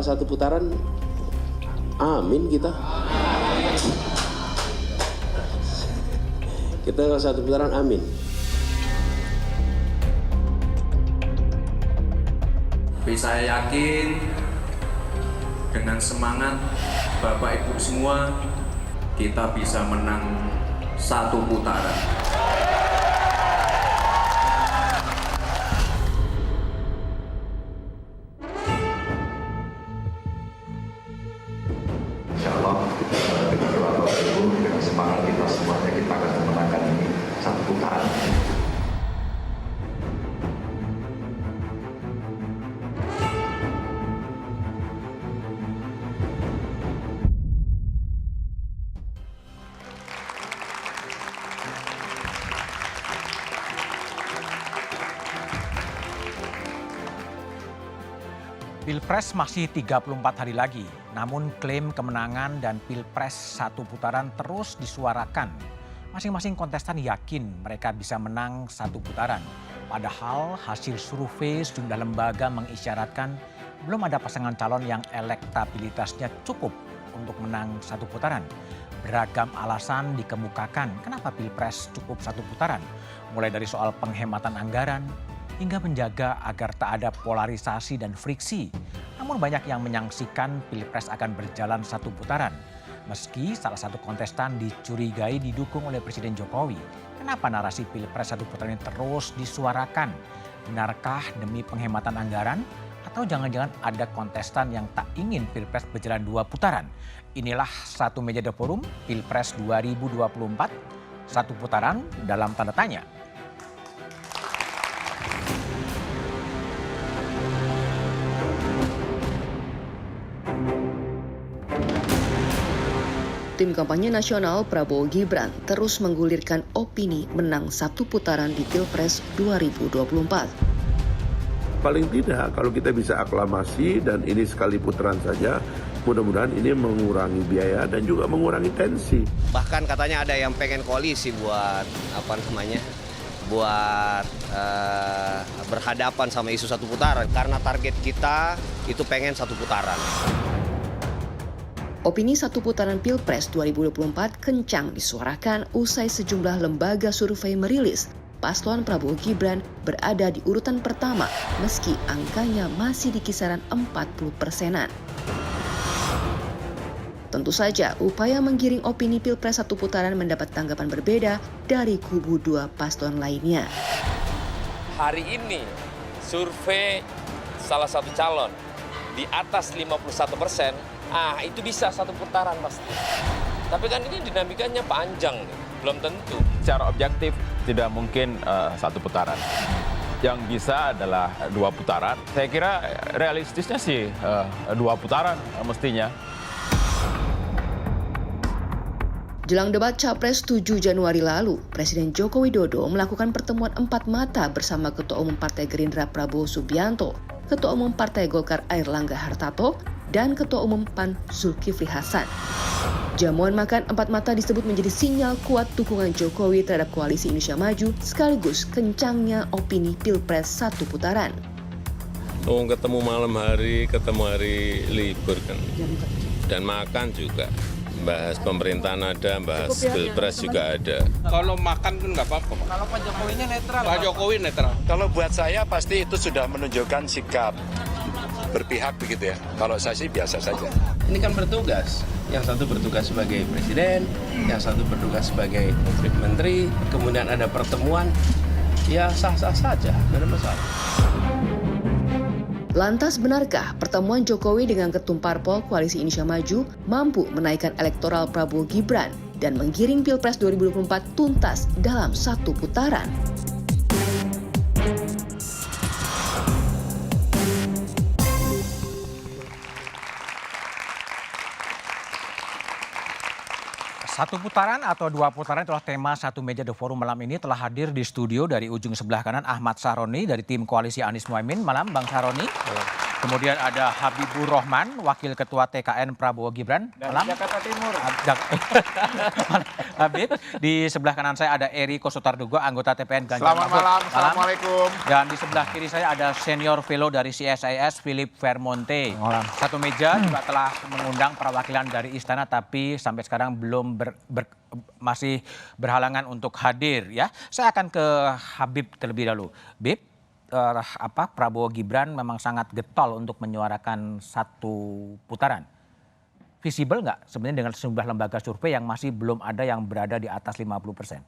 soal satu putaran, amin kita. Kita soal satu putaran, amin. Tapi saya yakin dengan semangat Bapak Ibu semua, kita bisa menang satu putaran. Insya Allah dengan doa Bapak Ibu, dengan semangat kita semuanya, kita akan memenangkan ini satu putaran. Pilpres masih 34 hari lagi, namun klaim kemenangan dan Pilpres satu putaran terus disuarakan. Masing-masing kontestan yakin mereka bisa menang satu putaran. Padahal hasil survei sejumlah lembaga mengisyaratkan belum ada pasangan calon yang elektabilitasnya cukup untuk menang satu putaran. Beragam alasan dikemukakan kenapa Pilpres cukup satu putaran. Mulai dari soal penghematan anggaran, hingga menjaga agar tak ada polarisasi dan friksi. Namun banyak yang menyaksikan Pilpres akan berjalan satu putaran. Meski salah satu kontestan dicurigai didukung oleh Presiden Jokowi. Kenapa narasi Pilpres satu putaran ini terus disuarakan? Benarkah demi penghematan anggaran? Atau jangan-jangan ada kontestan yang tak ingin Pilpres berjalan dua putaran? Inilah Satu Meja The Forum Pilpres 2024. Satu putaran dalam tanda tanya. Tim kampanye nasional Prabowo Gibran terus menggulirkan opini menang satu putaran di Pilpres 2024. Paling tidak kalau kita bisa aklamasi dan ini sekali putaran saja, mudah-mudahan ini mengurangi biaya dan juga mengurangi tensi. Bahkan katanya ada yang pengen koalisi buat berhadapan sama isu satu putaran karena target kita itu pengen satu putaran. Opini satu putaran Pilpres 2024 kencang disuarakan usai sejumlah lembaga survei merilis paslon Prabowo Gibran berada di urutan pertama meski angkanya masih di kisaran 40%-an. Tentu saja upaya menggiring opini Pilpres satu putaran mendapat tanggapan berbeda dari kubu dua paslon lainnya. Hari ini survei salah satu calon di atas 51%, itu bisa satu putaran pasti. Tapi kan ini dinamikanya panjang, belum tentu. Secara objektif tidak mungkin satu putaran. Yang bisa adalah dua putaran. Saya kira realistisnya sih dua putaran mestinya. Jelang debat Capres 7 Januari lalu, Presiden Joko Widodo melakukan pertemuan empat mata bersama Ketua Umum Partai Gerindra Prabowo Subianto, Ketua Umum Partai Golkar Airlangga Hartarto, dan Ketua Umum PAN Zulkifli Hasan. Jamuan makan empat mata disebut menjadi sinyal kuat dukungan Jokowi terhadap Koalisi Indonesia Maju sekaligus kencangnya opini Pilpres satu putaran. Ketemu malam hari, ketemu hari libur kan. Dan makan juga. Bahas pemerintahan ada, bahas Pilpres juga ada. Kalau makan kan nggak apa-apa. Kalau Pak Jokowinya netral? Pak Jokowi netral. Kalau buat saya pasti itu sudah menunjukkan sikap berpihak begitu ya. Kalau saya sih biasa saja. Ini kan bertugas. Yang satu bertugas sebagai presiden, yang satu bertugas sebagai menteri, kemudian ada pertemuan, ya sah-sah saja, tidak ada masalah. Lantas benarkah pertemuan Jokowi dengan ketum parpol Koalisi Indonesia Maju mampu menaikkan elektoral Prabowo Gibran dan menggiring Pilpres 2024 tuntas dalam satu putaran? Satu putaran atau dua putaran itulah tema Satu Meja The Forum malam ini. Telah hadir di studio dari ujung sebelah kanan Ahmad Sahroni dari tim Koalisi Anies Mohaimin. Malam Bang Sahroni. Kemudian ada Habibur Rahman, Wakil Ketua TKN Prabowo Gibran. Dari Jakarta Timur. Habib, di sebelah kanan saya ada Eri Kosotardugo, anggota TPN Ganjar Selamat Mahfud. malam, Assalamualaikum. Dan di sebelah kiri saya ada senior fellow dari CSIS, Philip Vermonte. Satu meja juga telah mengundang perwakilan dari istana, tapi sampai sekarang belum masih berhalangan untuk hadir ya. Saya akan ke Habib terlebih dahulu. Bib, Prabowo Gibran memang sangat getol untuk menyuarakan satu putaran. Visible nggak sebenarnya dengan sejumlah lembaga survei yang masih belum ada yang berada di atas 50%?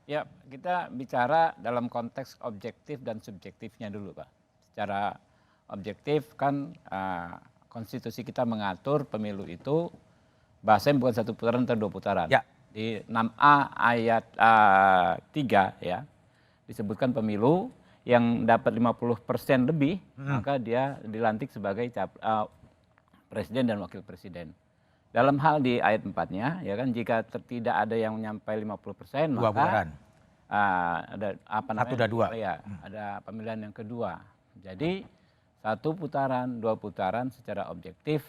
Ya, kita bicara dalam konteks objektif dan subjektifnya dulu, Pak. Secara objektif kan konstitusi kita mengatur pemilu itu bahasanya bukan satu putaran atau dua putaran. Ya. Di 6A ayat 3 ya disebutkan pemilu yang dapat 50% lebih, maka dia dilantik sebagai presiden dan wakil presiden. Dalam hal di ayat 4-nya, ya kan, jika tidak ada yang menyampai 50%, maka ada apa namanya? Satu dan dua. Ya, ada pemilihan yang kedua. Jadi satu putaran, dua putaran secara objektif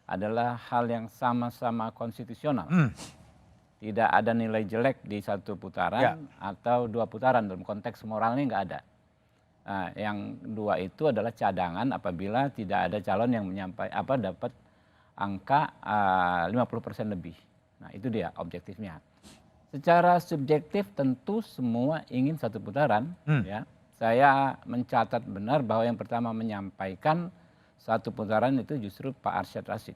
adalah hal yang sama-sama konstitusional. Tidak ada nilai jelek di satu putaran atau dua putaran, dalam konteks moralnya nggak ada. Nah, yang dua itu adalah cadangan apabila tidak ada calon yang dapat angka 50% lebih. Nah, itu dia objektifnya. Secara subjektif tentu semua ingin satu putaran. Ya. Saya mencatat benar bahwa yang pertama menyampaikan satu putaran itu justru Pak Arsyad Rashid.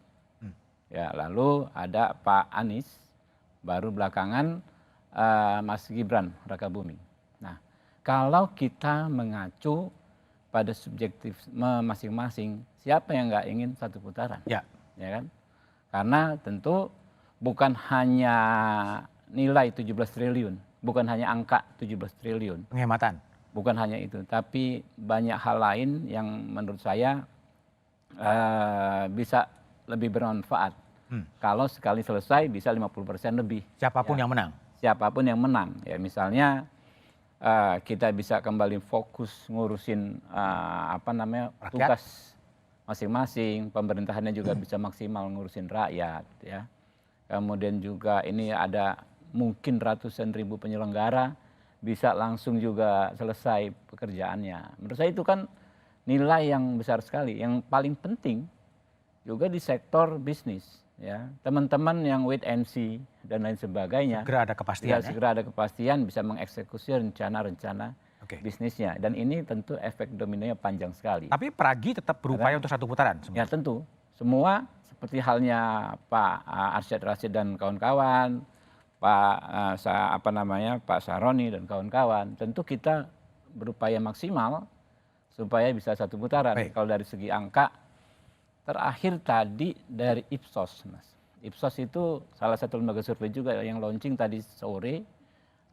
Ya, lalu ada Pak Anies. Baru belakangan Mas Gibran Rakabuming. Nah, kalau kita mengacu pada subjektif masing-masing, siapa yang nggak ingin satu putaran? Ya kan? Karena tentu bukan hanya nilai 17 triliun, bukan hanya angka 17 triliun. Penghematan. Bukan hanya itu, tapi banyak hal lain yang menurut saya bisa lebih bermanfaat. Kalau sekali selesai bisa 50% lebih. Siapapun yang menang? Siapapun yang menang. Ya, misalnya kita bisa kembali fokus ngurusin tugas masing-masing. Pemerintahannya juga bisa maksimal ngurusin rakyat. Ya. Kemudian juga ini ada mungkin ratusan ribu penyelenggara bisa langsung juga selesai pekerjaannya. Menurut saya itu kan nilai yang besar sekali. Yang paling penting juga di sektor bisnis. Ya, teman-teman yang wait and see dan lain sebagainya. Segera ada kepastian. Segera ada kepastian, bisa mengeksekusi rencana-rencana bisnisnya. Dan ini tentu efek dominonya panjang sekali. Tapi Pragi tetap berupaya untuk satu putaran? Ya tentu. Semua seperti halnya Pak Arsyad Rashid dan kawan-kawan, Pak Saroni dan kawan-kawan. Tentu kita berupaya maksimal supaya bisa satu putaran. Kalau dari segi angka, terakhir tadi dari Ipsos, Mas. Ipsos itu salah satu lembaga survei juga yang launching tadi sore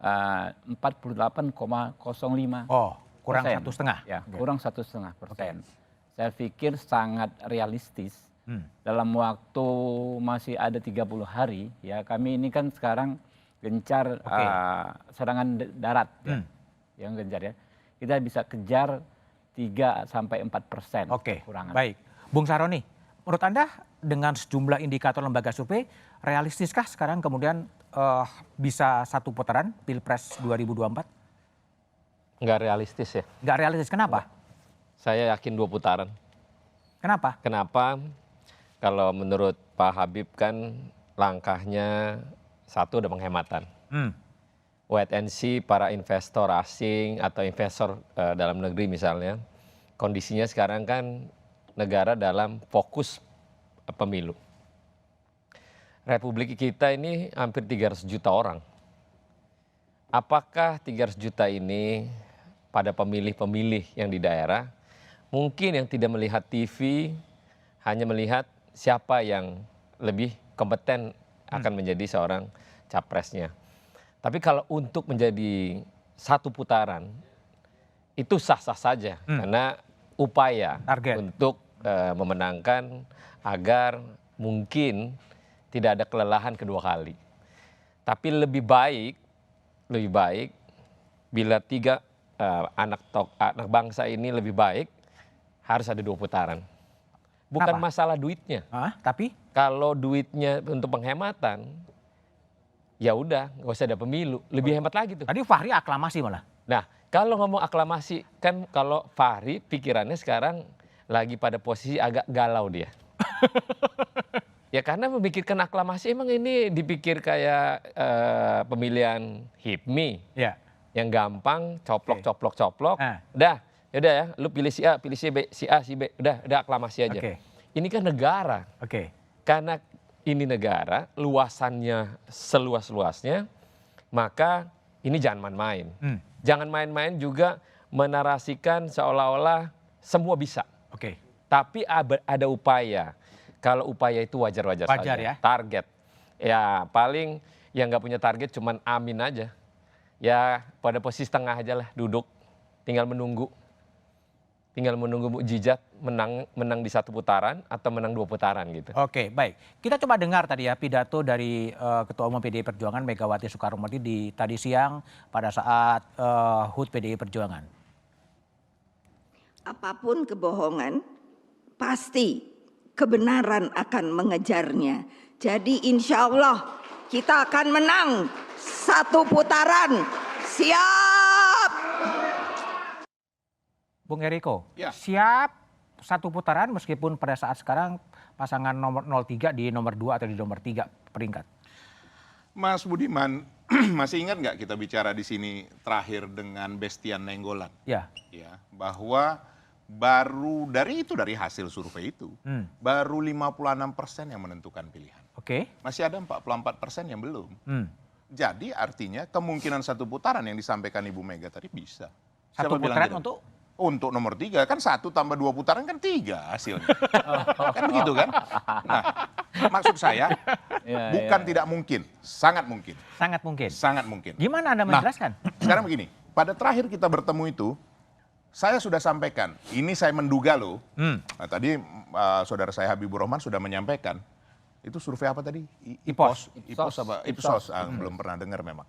48,05. Oh, kurang 1,5. Ya, kurang 1,5%. Saya pikir sangat realistis. Dalam waktu masih ada 30 hari, ya kami ini kan sekarang gencar serangan darat, yang gencar ya. Kita bisa kejar 3-4% kekurangan. Baik. Bung Saroni, menurut Anda dengan sejumlah indikator lembaga survei, realistiskah sekarang kemudian bisa satu putaran Pilpres 2024? Nggak realistis ya. Nggak realistis, kenapa? Saya yakin dua putaran. Kenapa? Kenapa? Kalau menurut Pak Habib kan langkahnya satu ada penghematan. Wait and see para investor asing atau investor dalam negeri misalnya, kondisinya sekarang kan negara dalam fokus pemilu. Republik kita ini hampir 300 juta orang. Apakah 300 juta ini pada pemilih-pemilih yang di daerah, mungkin yang tidak melihat TV, hanya melihat siapa yang lebih kompeten akan menjadi seorang capresnya. Tapi kalau untuk menjadi satu putaran, itu sah-sah saja. Karena upaya untuk memenangkan agar mungkin tidak ada kelelahan kedua kali. Tapi lebih baik bila anak bangsa ini lebih baik harus ada 2 putaran. Bukan Kenapa? masalah duitnya. Tapi? Kalau duitnya untuk penghematan, ya udah nggak usah ada pemilu. Lebih hemat lagi tuh. Tadi Fahri aklamasi malah. Nah, kalau ngomong aklamasi, kan kalau Fahri pikirannya sekarang lagi pada posisi agak galau dia. Ya karena memikirkan aklamasi emang ini dipikir kayak pemilihan HIPMI. Ya. Yang gampang, coplok. Udah, yaudah ya, lu pilih si A, pilih si B, si A, si B. Udah aklamasi aja. Ini kan negara. Karena ini negara, luasannya seluas-luasnya, maka ini jangan main-main. Jangan main-main juga menarasikan seolah-olah semua bisa. Tapi ada upaya. Kalau upaya itu wajar-wajar saja. Ya? Target. Ya paling yang nggak punya target cuman amin aja. Ya pada posisi tengah aja lah, duduk. Tinggal menunggu. Tinggal menunggu mukjizat menang di 1 putaran atau menang 2 putaran gitu. Oke, baik. Kita coba dengar tadi ya pidato dari Ketua Umum PDI Perjuangan Megawati Soekarnoputri di tadi siang pada saat HUT PDI Perjuangan. Apapun kebohongan, pasti kebenaran akan mengejarnya. Jadi insya Allah kita akan menang 1 putaran. Siap! Bung Eriko, Ya. siap 1 putaran meskipun pada saat sekarang pasangan nomor 03 di nomor 2 atau di nomor 3 peringkat. Mas Budiman, masih ingat nggak kita bicara di sini terakhir dengan Bestian Nainggolan? Ya. Ya, bahwa dari hasil survei itu, baru 56% yang menentukan pilihan. Masih ada 44% yang belum. Jadi artinya kemungkinan 1 putaran yang disampaikan Ibu Mega tadi bisa. 1 putaran untuk nomor 3 kan 1 tambah 2 putaran kan 3 hasilnya. Kan begitu kan? Nah, maksud saya bukan tidak mungkin, sangat mungkin. Sangat mungkin. Sangat mungkin. Gimana Anda menjelaskan? Sekarang begini, pada terakhir kita bertemu itu, saya sudah sampaikan, ini saya menduga loh. Nah, tadi saudara saya Habibur Rahman sudah menyampaikan. Itu survei apa tadi? Ipsos apa? Ipsos. Belum pernah dengar memang.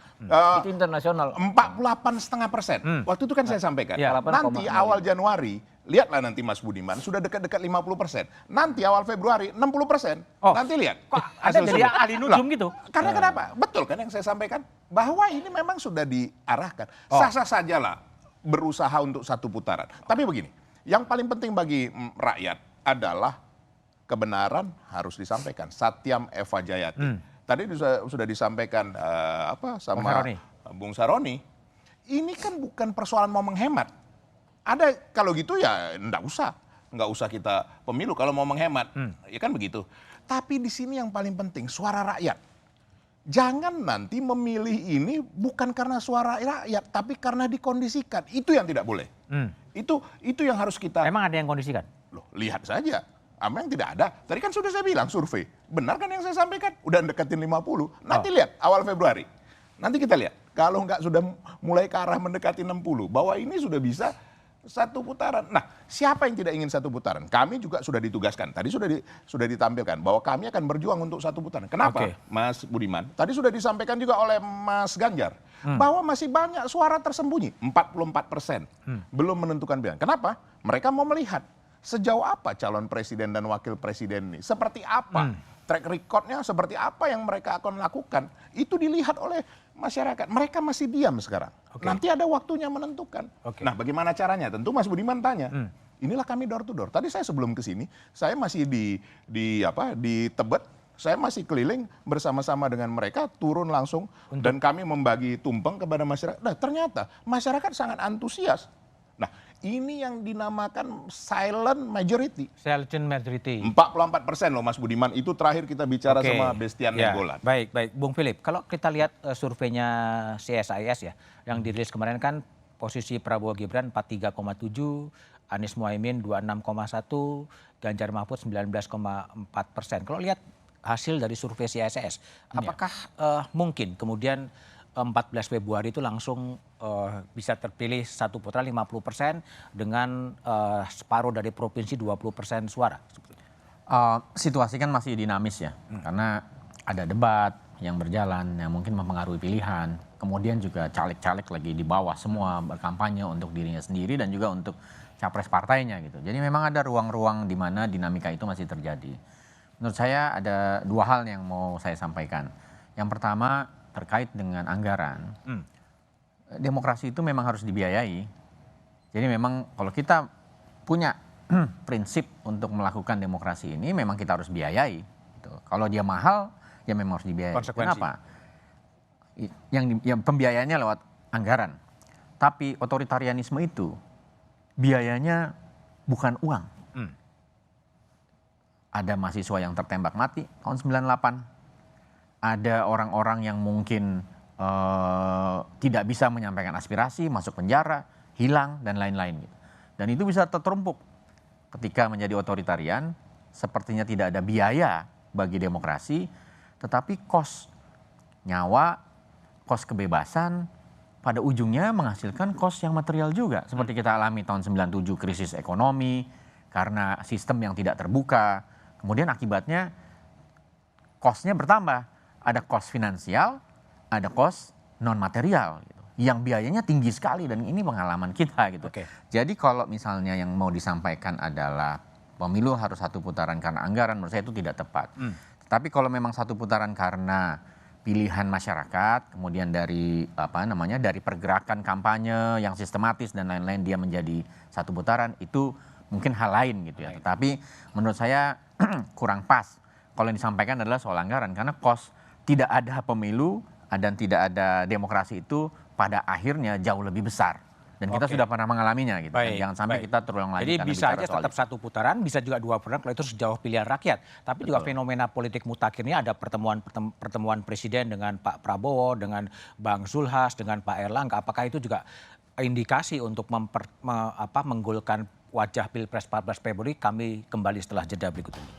Itu internasional. 48,5%. Waktu itu kan saya sampaikan. Nanti awal Januari, lihatlah nanti Mas Budiman, sudah dekat-dekat 50%. Nanti awal Februari 60%. Nanti lihat. Kok ada jadi ahli nujum gitu? Karena kenapa? Betul kan yang saya sampaikan? Bahwa ini memang sudah diarahkan. Sah-sah sajalah berusaha untuk 1 putaran. Tapi begini, yang paling penting bagi rakyat adalah kebenaran harus disampaikan. Satyam Eva Jayati. Tadi sudah disampaikan sama Bung Saroni. Ini kan bukan persoalan mau menghemat. Ada kalau gitu ya nggak usah kita pemilu kalau mau menghemat. Ya kan begitu. Tapi di sini yang paling penting suara rakyat. Jangan nanti memilih ini bukan karena suara rakyat, tapi karena dikondisikan. Itu yang tidak boleh. Itu yang harus kita. Emang ada yang kondisikan? Loh, lihat saja. Yang tidak ada. Tadi kan sudah saya bilang survei. Benar kan yang saya sampaikan? Udah deketin 50. Nanti lihat awal Februari. Nanti kita lihat. Kalau nggak sudah mulai ke arah mendekati 60. Bahwa ini sudah bisa 1 putaran. Nah, siapa yang tidak ingin 1 putaran? Kami juga sudah ditugaskan. Tadi sudah ditampilkan bahwa kami akan berjuang untuk 1 putaran. Kenapa, Mas Budiman? Tadi sudah disampaikan juga oleh Mas Ganjar. Bahwa masih banyak suara tersembunyi. 44%. Belum menentukan pilihan. Kenapa? Mereka mau melihat sejauh apa calon presiden dan wakil presiden ini. Seperti apa track recordnya, seperti apa yang mereka akan lakukan. Itu dilihat oleh masyarakat. Mereka masih diam sekarang. Nanti ada waktunya menentukan. Nah, bagaimana caranya? Tentu Mas Budiman tanya. Inilah kami door to door. Tadi saya sebelum ke sini, saya masih di Tebet. Saya masih keliling bersama-sama dengan mereka, turun langsung dan kami membagi tumpeng kepada masyarakat. Nah, ternyata masyarakat sangat antusias. Nah, ini yang dinamakan silent majority. Silent majority. 44% loh Mas Budiman. Itu terakhir kita bicara sama Bestian Nainggolan. Baik. Bung Philip, kalau kita lihat surveinya CSIS ya, yang dirilis kemarin kan posisi Prabowo Gibran 43,7, Anies Muhaimin 26,1, Ganjar Mahfud 19,4%. Kalau lihat hasil dari survei CSIS, apakah mungkin kemudian 14 Februari itu langsung bisa terpilih 1 putaran 50% dengan separuh dari provinsi 20% suara? Situasi kan masih dinamis ya, karena ada debat yang berjalan yang mungkin mempengaruhi pilihan. Kemudian juga caleg-caleg lagi di bawah semua berkampanye untuk dirinya sendiri dan juga untuk capres partainya gitu. Jadi memang ada ruang-ruang di mana dinamika itu masih terjadi. Menurut saya ada dua hal yang mau saya sampaikan. Yang pertama terkait dengan anggaran. Demokrasi itu memang harus dibiayai. Jadi memang kalau kita punya prinsip untuk melakukan demokrasi ini memang kita harus biayai. Gitu. Kalau dia mahal ya memang harus dibiayai. Kenapa? Yang pembiayaannya lewat anggaran. Tapi otoritarianisme itu biayanya bukan uang. Ada mahasiswa yang tertembak mati tahun 98. Ada orang-orang yang mungkin tidak bisa menyampaikan aspirasi, masuk penjara, hilang, dan lain-lain. Gitu. Dan itu bisa tertumpuk ketika menjadi otoritarian, sepertinya tidak ada biaya bagi demokrasi, tetapi kos nyawa, kos kebebasan, pada ujungnya menghasilkan kos yang material juga. Seperti kita alami tahun 97 krisis ekonomi, karena sistem yang tidak terbuka, kemudian akibatnya kosnya bertambah. Ada kos finansial, ada kos non material gitu, yang biayanya tinggi sekali dan ini pengalaman kita gitu. Jadi kalau misalnya yang mau disampaikan adalah pemilu harus satu putaran karena anggaran, menurut saya itu tidak tepat. Tapi kalau memang satu putaran karena pilihan masyarakat, kemudian dari dari pergerakan kampanye yang sistematis dan lain-lain dia menjadi satu putaran, itu mungkin hal lain gitu ya. Tetapi menurut saya kurang pas kalau yang disampaikan adalah soal anggaran, karena kos tidak ada pemilu dan tidak ada demokrasi itu pada akhirnya jauh lebih besar. Dan kita sudah pernah mengalaminya gitu. Jangan sampai kita terulang lagi. Jadi bisa aja tetap satu putaran, bisa juga dua putaran kalau itu sejauh pilihan rakyat. Tapi juga fenomena politik mutakhir ini ada pertemuan presiden dengan Pak Prabowo, dengan Bang Zulhas, dengan Pak Erlangga. Apakah itu juga indikasi untuk menggolkan wajah Pilpres 14 Februari? Kami kembali setelah jeda berikut ini.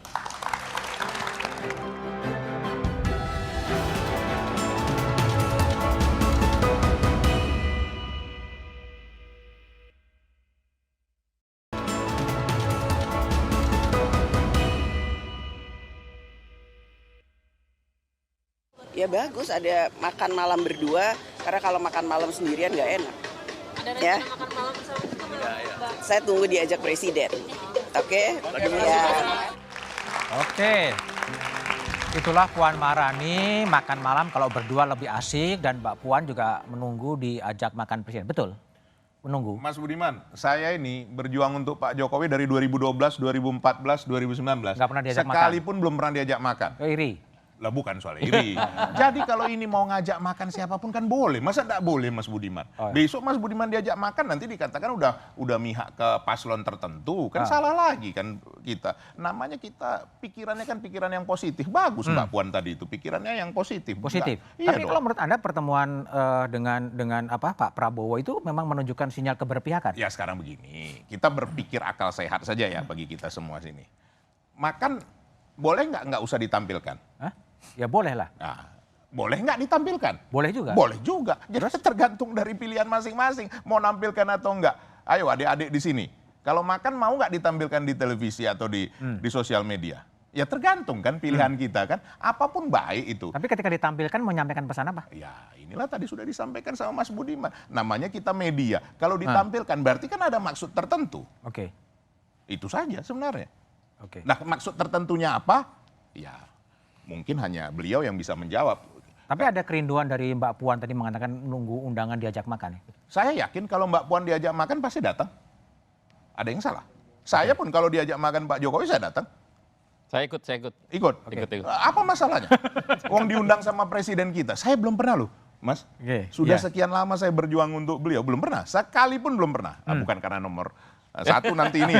Ya bagus ada makan malam berdua, karena kalau makan malam sendirian nggak enak. Ya. Makan malam saya tunggu diajak presiden. Oke? Ya. Oke. Itulah Puan Maharani, makan malam kalau berdua lebih asik, dan Mbak Puan juga menunggu diajak makan presiden. Betul? Menunggu. Mas Budiman, saya ini berjuang untuk Pak Jokowi dari 2012, 2014, 2019. Nggak pernah diajak makan. Sekalipun belum pernah diajak makan. Iri. Lah bukan soal iri. Jadi kalau ini mau ngajak makan siapapun kan boleh. Masa enggak boleh Mas Budiman? Besok Mas Budiman diajak makan nanti dikatakan udah mihak ke paslon tertentu. Kan salah lagi kan kita. Namanya kita pikirannya kan pikiran yang positif. Bagus Mbak Puan tadi itu pikirannya yang positif. Positif. Iya Tapi kalau menurut Anda pertemuan dengan Pak Prabowo itu memang menunjukkan sinyal keberpihakan? Ya sekarang begini, kita berpikir akal sehat saja ya bagi kita semua sini. Makan boleh nggak usah ditampilkan? Hah? Ya boleh lah. Nah, boleh nggak ditampilkan? Boleh juga. Boleh juga. Jadi tergantung dari pilihan masing-masing. Mau nampilkan atau enggak. Ayo adik-adik di sini. Kalau makan mau nggak ditampilkan di televisi atau di sosial media? Ya tergantung kan pilihan kita kan. Apapun baik itu. Tapi ketika ditampilkan mau menyampaikan pesan apa? Ya inilah tadi sudah disampaikan sama Mas Budiman. Namanya kita media. Kalau ditampilkan berarti kan ada maksud tertentu. Oke. Itu saja sebenarnya. Oke. Nah maksud tertentunya apa? Ya mungkin hanya beliau yang bisa menjawab. Tapi ada kerinduan dari Mbak Puan tadi mengatakan nunggu undangan diajak makan. Saya yakin kalau Mbak Puan diajak makan pasti datang. Ada yang salah. Saya pun kalau diajak makan Pak Jokowi saya datang. Saya ikut. Ikut? Apa masalahnya? Wong diundang sama presiden kita. Saya belum pernah loh, Mas. Sudah sekian lama saya berjuang untuk beliau. Belum pernah. Sekalipun belum pernah. Bukan karena nomor satu nanti ini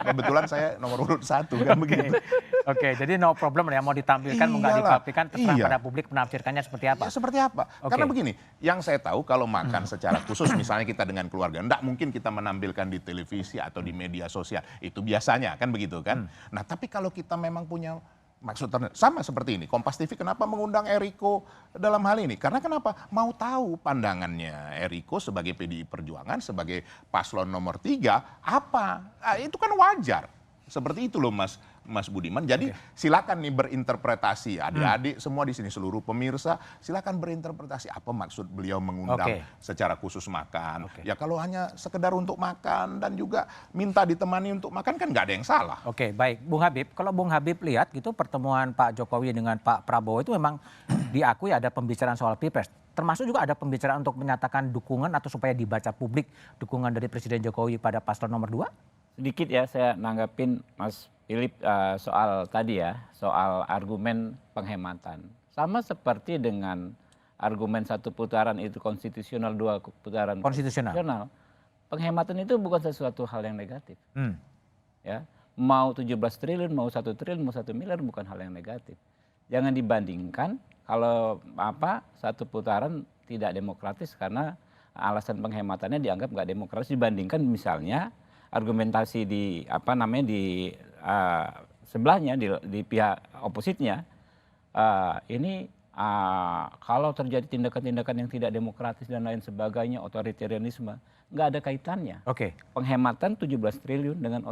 kebetulan saya nomor urut 1 kan begitu. Oke, jadi no problem ya mau ditampilkan mau nggak ditampilkan terserah pada publik menafsirkannya seperti apa. Ya, seperti apa? Karena begini, yang saya tahu kalau makan secara khusus misalnya kita dengan keluarga, enggak mungkin kita menampilkan di televisi atau di media sosial. Itu biasanya kan begitu kan. Nah, tapi kalau kita memang punya maksud tertentu, sama seperti ini. Kompas TV kenapa mengundang Eriko dalam hal ini? Karena kenapa? Mau tahu pandangannya Eriko sebagai PDI Perjuangan, sebagai paslon nomor 3, apa? Nah, itu kan wajar. Seperti itu loh Mas Mas Budiman. Jadi silakan nih berinterpretasi, adik-adik semua di sini, seluruh pemirsa, silakan berinterpretasi apa maksud beliau mengundang secara khusus makan. Ya kalau hanya sekedar untuk makan dan juga minta ditemani untuk makan kan nggak ada yang salah. Oke, baik. Bung Habib, kalau Bung Habib lihat gitu pertemuan Pak Jokowi dengan Pak Prabowo itu memang diakui ada pembicaraan soal Pilpres. Termasuk juga ada pembicaraan untuk menyatakan dukungan atau supaya dibaca publik dukungan dari Presiden Jokowi pada paslon nomor 2? Sedikit ya saya nanggapin Mas Philip soal tadi ya, soal argumen penghematan. Sama seperti dengan argumen 1 putaran itu konstitusional, 2 putaran konstitusional. Penghematan itu bukan sesuatu hal yang negatif. Ya, mau 17 triliun, mau 1 triliun, mau 1 miliar bukan hal yang negatif. Jangan dibandingkan kalau 1 putaran tidak demokratis karena alasan penghematannya dianggap nggak demokratis dibandingkan misalnya argumentasi di sebelahnya di pihak opositnya kalau terjadi tindakan-tindakan yang tidak demokratis dan lain sebagainya, otoritarianisme, nggak ada kaitannya. Penghematan 17 triliun dengan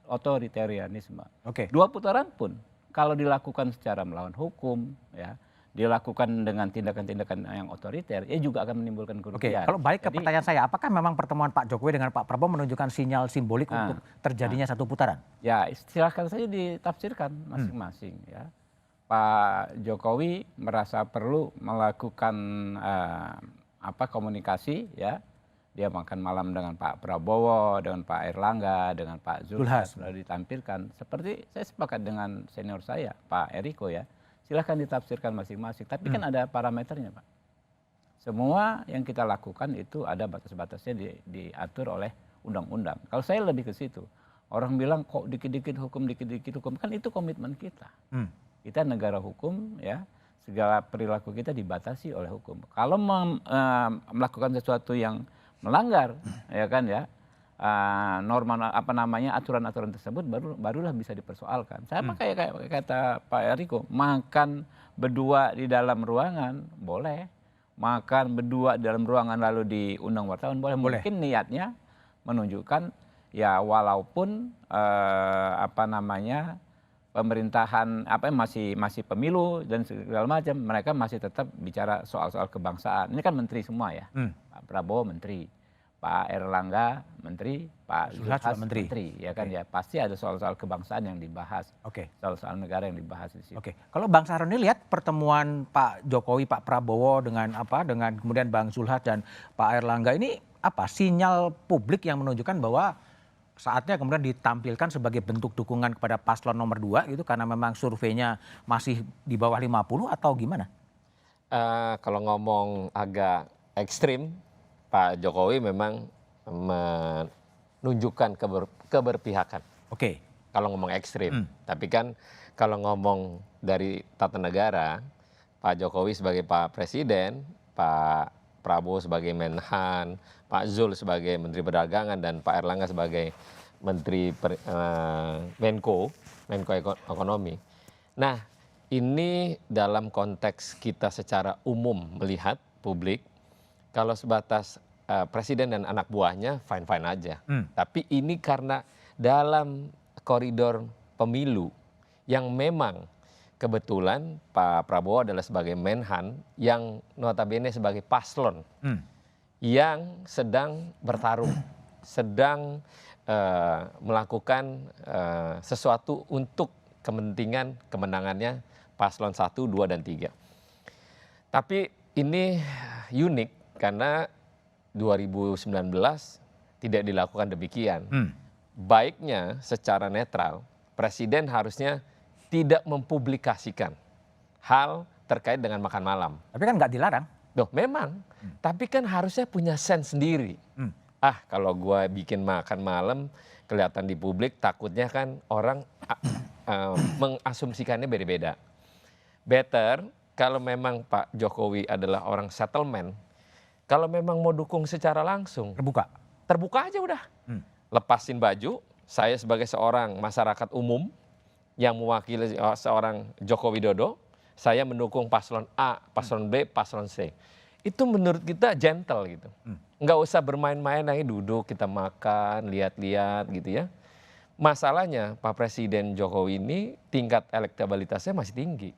otoritarianisme. 2 putaran pun kalau dilakukan secara melawan hukum, ya, dilakukan dengan tindakan-tindakan yang otoriter, ya juga akan menimbulkan kerugian. Kalau balik ke pertanyaan saya, apakah memang pertemuan Pak Jokowi dengan Pak Prabowo menunjukkan sinyal simbolik untuk terjadinya 1 putaran? Ya, silahkan saja ditafsirkan masing-masing. Ya. Pak Jokowi merasa perlu melakukan komunikasi, ya. Dia makan malam dengan Pak Prabowo, dengan Pak Airlangga, dengan Pak Zulhas sudah ditampilkan. Seperti saya sepakat dengan senior saya, Pak Eriko ya. Silahkan ditafsirkan masing-masing. Tapi kan ada parameternya, Pak. Semua yang kita lakukan itu ada batas-batasnya diatur oleh undang-undang. Kalau saya lebih ke situ. Orang bilang kok dikit-dikit hukum, kan itu komitmen kita. Kita negara hukum, ya. Segala perilaku kita dibatasi oleh hukum. Kalau melakukan sesuatu yang melanggar, ya kan ya, norma aturan-aturan tersebut barulah bisa dipersoalkan. Sama kayak kata Pak Eriko, makan berdua di dalam ruangan boleh, makan berdua di dalam ruangan lalu diundang wartawan boleh. Mungkin niatnya menunjukkan ya walaupun pemerintahan masih pemilu dan segala macam, mereka masih tetap bicara soal-soal kebangsaan. Ini kan menteri semua ya, Pak Prabowo menteri, Pak Airlangga menteri, Pak Zulhas menteri, ya kan ya. Pasti ada soal-soal kebangsaan yang dibahas, soal-soal negara yang dibahas di situ. Kalau Bang Sahroni lihat pertemuan Pak Jokowi, Pak Prabowo dengan kemudian Bang Zulhas dan Pak Airlangga ini sinyal publik yang menunjukkan bahwa saatnya kemudian ditampilkan sebagai bentuk dukungan kepada paslon nomor 2 gitu karena memang surveinya masih di bawah 50 atau gimana? Kalau ngomong agak ekstrim, Pak Jokowi memang menunjukkan keberpihakan. Kalau ngomong ekstrim. Tapi kan kalau ngomong dari tata negara, Pak Jokowi sebagai Pak Presiden, Pak Prabowo sebagai Menhan, Pak Zul sebagai Menteri Perdagangan, dan Pak Airlangga sebagai Menteri Menko Ekonomi. Nah, ini dalam konteks kita secara umum melihat publik, kalau sebatas presiden dan anak buahnya fine-fine aja. Tapi ini karena dalam koridor pemilu yang memang kebetulan Pak Prabowo adalah sebagai Menhan yang notabene sebagai paslon yang sedang bertarung, sedang melakukan sesuatu untuk kepentingan kemenangannya paslon 1, 2, dan 3. Tapi ini unik karena 2019 tidak dilakukan demikian. Baiknya secara netral, presiden harusnya tidak mempublikasikan hal terkait dengan makan malam. Tapi kan nggak dilarang. Memang, tapi kan harusnya punya sense sendiri. Kalau gue bikin makan malam kelihatan di publik, takutnya kan orang mengasumsikannya beda-beda. Better kalau memang Pak Jokowi adalah orang settlement, kalau memang mau dukung secara langsung, terbuka aja udah. Lepasin baju, saya sebagai seorang masyarakat umum yang mewakili seorang Joko Widodo, saya mendukung paslon A, paslon B, paslon C. Itu menurut kita gentle gitu. Nggak usah bermain-main lagi, duduk kita makan, lihat-lihat gitu ya. Masalahnya Pak Presiden Jokowi ini tingkat elektabilitasnya masih tinggi.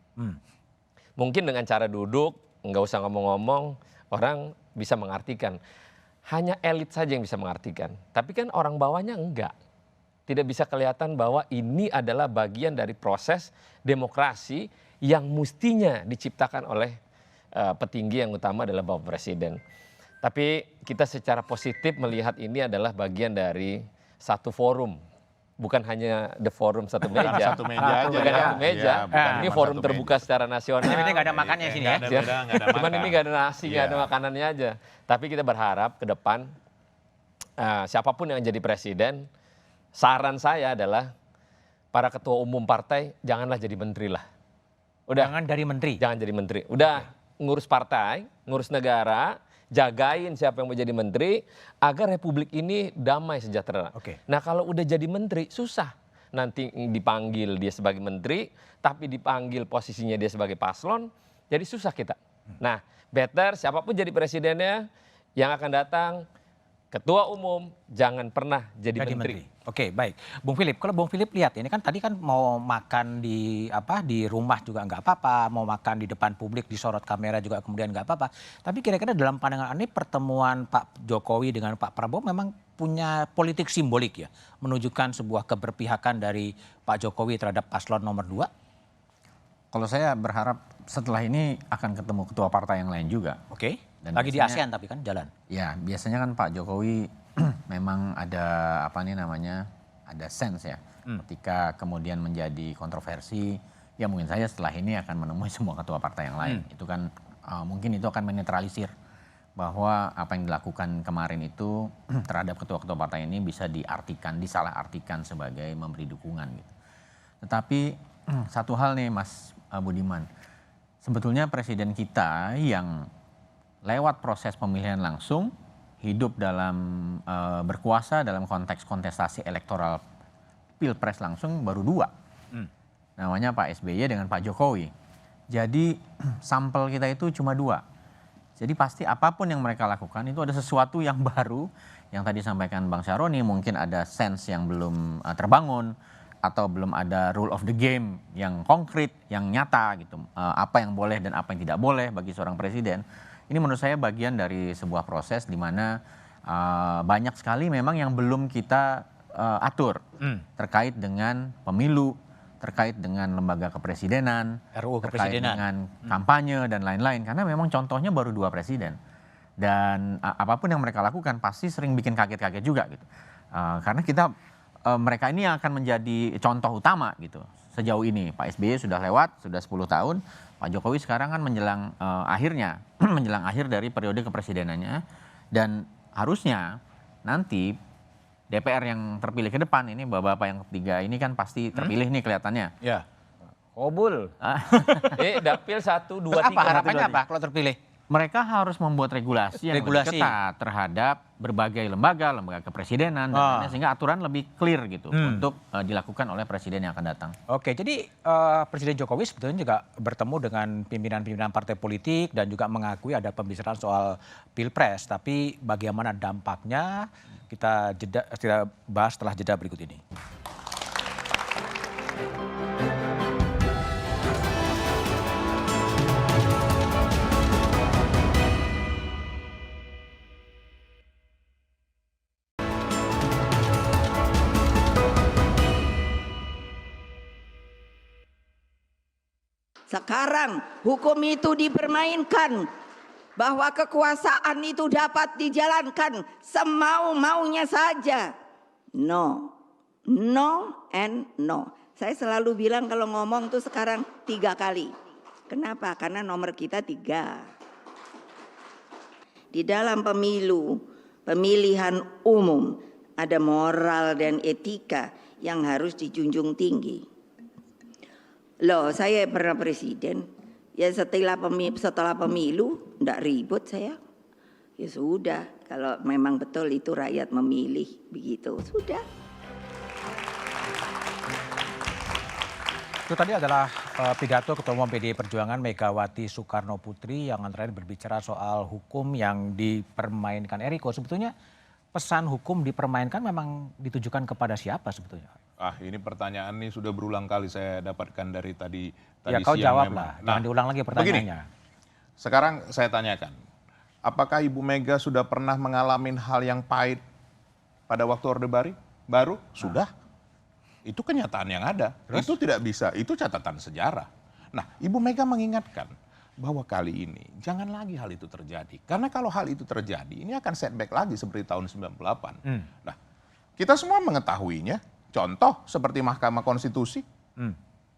Mungkin dengan cara duduk, nggak usah ngomong-ngomong, orang bisa mengartikan. Hanya elit saja yang bisa mengartikan. Tapi kan orang bawahnya enggak. Tidak bisa kelihatan bahwa ini adalah bagian dari proses demokrasi yang mestinya diciptakan oleh petinggi yang utama adalah Bapak Presiden. Tapi kita secara positif melihat ini adalah bagian dari satu forum. Bukan hanya the forum satu meja. Satu meja aja. Bukan Ya. satu meja. Ya, Ini forum terbuka secara nasional. Ini nggak ada makannya sini ya. Cuman ini nggak ada nasi, nggak ada makanannya aja. Tapi kita berharap ke depan siapapun yang jadi presiden, saran saya adalah para ketua umum partai janganlah jadi menteri lah. Udah. Jangan dari menteri. Jangan jadi menteri. Udah ngurus partai, ngurus negara, jagain siapa yang mau jadi menteri agar republik ini damai sejahtera. Nah kalau udah jadi menteri susah. Nanti dipanggil dia sebagai menteri, tapi dipanggil posisinya dia sebagai paslon, jadi susah kita. Nah better siapapun jadi presidennya yang akan datang, ketua umum jangan pernah jadi menteri. Oke, baik. Bung Philip, kalau Bung Philip lihat ini kan tadi kan mau makan di rumah juga nggak apa-apa, mau makan di depan publik disorot kamera juga kemudian nggak apa-apa. Tapi kira-kira dalam pandangan ini pertemuan Pak Jokowi dengan Pak Prabowo memang punya politik simbolik ya, menunjukkan sebuah keberpihakan dari Pak Jokowi terhadap paslon nomor 2? Kalau saya berharap setelah ini akan ketemu ketua partai yang lain juga. Oke. Dan lagi di biasanya- ASEAN tapi kan jalan. Ya, biasanya kan Pak Jokowi memang ada ada sense ya. Ketika kemudian menjadi kontroversi, ya mungkin saja setelah ini akan menemui semua ketua partai yang lain. Itu kan mungkin itu akan menetralisir bahwa apa yang dilakukan kemarin itu terhadap ketua-ketua partai ini bisa disalahartikan sebagai memberi dukungan gitu. Tetapi satu hal nih Mas Budiman, sebetulnya presiden kita yang lewat proses pemilihan langsung hidup dalam berkuasa dalam konteks kontestasi elektoral pilpres langsung baru 2. Namanya Pak SBY dengan Pak Jokowi. Jadi sampel kita itu cuma 2. Jadi pasti apapun yang mereka lakukan itu ada sesuatu yang baru. Yang tadi sampaikan Bang Syaroni, mungkin ada sense yang belum terbangun atau belum ada rule of the game yang konkret, yang nyata gitu. Apa yang boleh dan apa yang tidak boleh bagi seorang presiden. Ini menurut saya bagian dari sebuah proses di mana banyak sekali memang yang belum kita atur terkait dengan pemilu, terkait dengan lembaga kepresidenan, RUU terkait kepresidenan. dengan kampanye dan lain-lain. Karena memang contohnya baru 2 presiden. Dan apapun yang mereka lakukan pasti sering bikin kaget-kaget juga gitu. Karena mereka ini akan menjadi contoh utama gitu. Sejauh ini Pak SBY sudah lewat, sudah 10 tahun. Pak Jokowi sekarang kan menjelang menjelang akhir dari periode kepresidenannya, dan harusnya nanti DPR yang terpilih ke depan ini bapak-bapak yang ketiga ini kan pasti terpilih nih kelihatannya. Ya. Kobul. Dapil 1, 2, 3. Harapannya apa kalau terpilih? Mereka harus membuat regulasi yang lebih ketat terhadap berbagai lembaga kepresidenan, dan lainnya, sehingga aturan lebih clear gitu untuk dilakukan oleh presiden yang akan datang. Oke, jadi Presiden Jokowi sebetulnya juga bertemu dengan pimpinan-pimpinan partai politik dan juga mengakui ada pembicaraan soal Pilpres. Tapi bagaimana dampaknya kita bahas setelah jeda berikut ini. Sekarang hukum itu dipermainkan, bahwa kekuasaan itu dapat dijalankan semau-maunya saja. No, no and no. Saya selalu bilang kalau ngomong tuh sekarang 3 kali. Kenapa? Karena nomor kita 3. Di dalam pemilihan umum ada moral dan etika yang harus dijunjung tinggi. Loh, saya pernah presiden, ya setelah pemilu enggak ribut saya. Ya sudah, kalau memang betul itu rakyat memilih begitu, sudah. Itu tadi adalah pidato Ketua Umum PDI Perjuangan Megawati Soekarno Putri yang antara lain berbicara soal hukum yang dipermainkan. Eriko, sebetulnya pesan hukum dipermainkan memang ditujukan kepada siapa sebetulnya? Ini pertanyaan ini sudah berulang kali saya dapatkan dari tadi Ya kau siang jawab memang. lah, jangan diulang lagi pertanyaannya. Begini, sekarang saya tanyakan, apakah Ibu Mega sudah pernah mengalami hal yang pahit pada waktu Orde Baru? Sudah. Itu kenyataan yang ada. Terus? Itu tidak bisa, itu catatan sejarah. Nah, Ibu Mega mengingatkan bahwa kali ini jangan lagi hal itu terjadi. Karena kalau hal itu terjadi, ini akan setback lagi seperti tahun 98. Nah, kita semua mengetahuinya. Contoh seperti Mahkamah Konstitusi.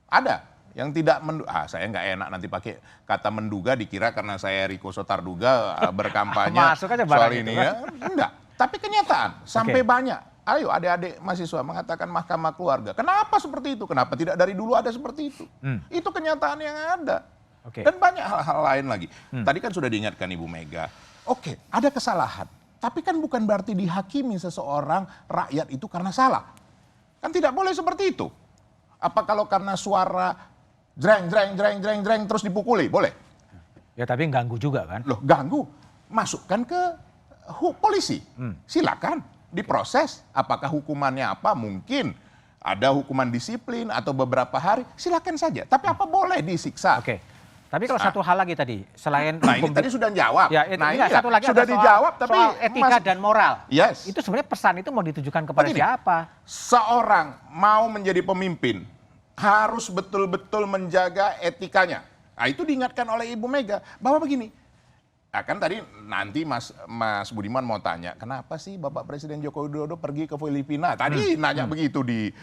Ada yang tidak saya nggak enak nanti pakai kata menduga, dikira karena saya Riko Sotarduga berkampanye Masuk aja soal barang ini itu, ya. Enggak, tapi kenyataan sampai banyak. Ayo adik-adik mahasiswa mengatakan Mahkamah Keluarga. Kenapa seperti itu? Kenapa tidak dari dulu ada seperti itu? Itu kenyataan yang ada. Dan banyak hal-hal lain lagi. Tadi kan sudah diingatkan Ibu Mega. Oke, ada kesalahan. Tapi kan bukan berarti dihakimi seseorang rakyat itu karena salah. Kan tidak boleh seperti itu. Apa kalau karena suara jreng terus dipukuli? Boleh. Ya tapi ganggu juga kan? Loh ganggu. Masukkan ke polisi. Silakan diproses. Apakah hukumannya apa? Mungkin ada hukuman disiplin atau beberapa hari. Silakan saja. Tapi apa boleh disiksa? Oke. Tapi kalau satu hal lagi tadi, selain Nah ini tadi sudah jawab. Ya, itu, nah ini satu lagi sudah ada dijawab, tapi soal etika dan moral. Yes. Itu sebenarnya pesan itu mau ditujukan kepada siapa? Seorang mau menjadi pemimpin harus betul-betul menjaga etikanya. Nah itu diingatkan oleh Ibu Mega bahwa begini. Nah, kan tadi nanti Mas Budiman mau tanya, kenapa sih Bapak Presiden Joko Widodo pergi ke Filipina? Tadi nanya begitu di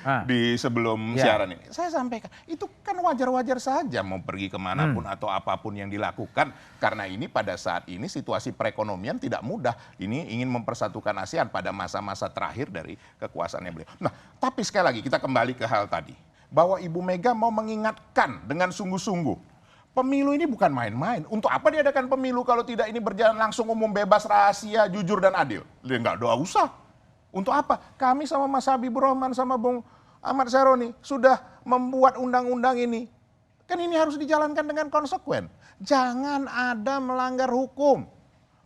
sebelum siaran ini. Saya sampaikan, itu kan wajar-wajar saja mau pergi kemanapun atau apapun yang dilakukan. Karena ini pada saat ini situasi perekonomian tidak mudah. Ini ingin mempersatukan ASEAN pada masa-masa terakhir dari kekuasaannya beliau. Nah, tapi sekali lagi kita kembali ke hal tadi. Bahwa Ibu Mega mau mengingatkan dengan sungguh-sungguh. Pemilu ini bukan main-main. Untuk apa diadakan pemilu kalau tidak ini berjalan langsung, umum, bebas, rahasia, jujur, dan adil? Enggak usah. Untuk apa? Kami sama Mas Habibur Rahman sama Bung Ahmad Syaroni sudah membuat undang-undang ini. Kan ini harus dijalankan dengan konsekuen. Jangan ada melanggar hukum.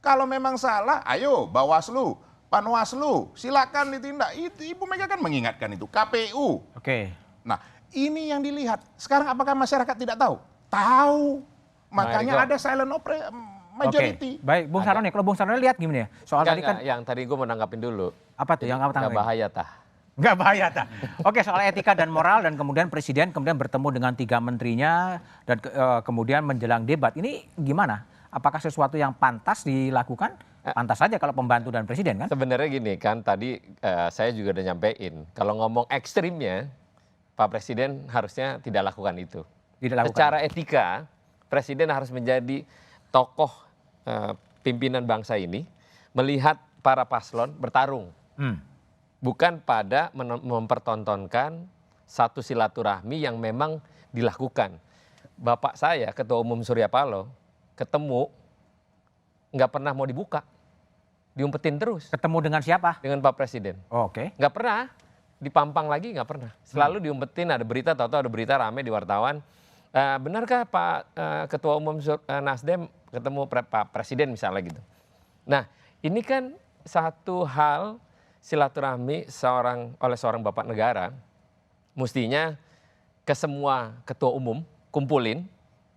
Kalau memang salah, ayo Bawaslu, Panwaslu, silakan ditindak. Itu Ibu Mega kan mengingatkan itu. KPU. Nah, ini yang dilihat. Sekarang apakah masyarakat tidak tahu? Tahu, makanya ada silent majority. Baik, Bung Saroni, kalau Bung Saroni lihat gimana ya? Soal tadi kan yang tadi gue mau nanggapin dulu. Apa tuh yang apa tanggapin? Nggak bahaya tah. Nggak bahaya tah. Oke, soal etika dan moral dan kemudian presiden kemudian bertemu dengan 3 menterinya dan kemudian menjelang debat. Ini gimana? Apakah sesuatu yang pantas dilakukan? Pantas saja kalau pembantu dan presiden kan? Sebenarnya gini kan, tadi saya juga udah nyampein. Kalau ngomong ekstrimnya, Pak Presiden harusnya tidak lakukan itu. Secara etika, Presiden harus menjadi tokoh pimpinan bangsa ini, melihat para paslon bertarung. Bukan pada mempertontonkan satu silaturahmi yang memang dilakukan. Bapak saya, Ketua Umum Surya Paloh, ketemu, nggak pernah mau dibuka. Diumpetin terus. Ketemu dengan siapa? Dengan Pak Presiden. Oke. Nggak pernah. Dipampang lagi nggak pernah. Selalu diumpetin, ada berita, tahu-tahu ada berita rame di wartawan. Benarkah Pak Ketua Umum Nasdem ketemu Pak Presiden misalnya gitu. Nah ini kan satu hal silaturahmi oleh seorang Bapak Negara. Mestinya ke semua Ketua Umum kumpulin,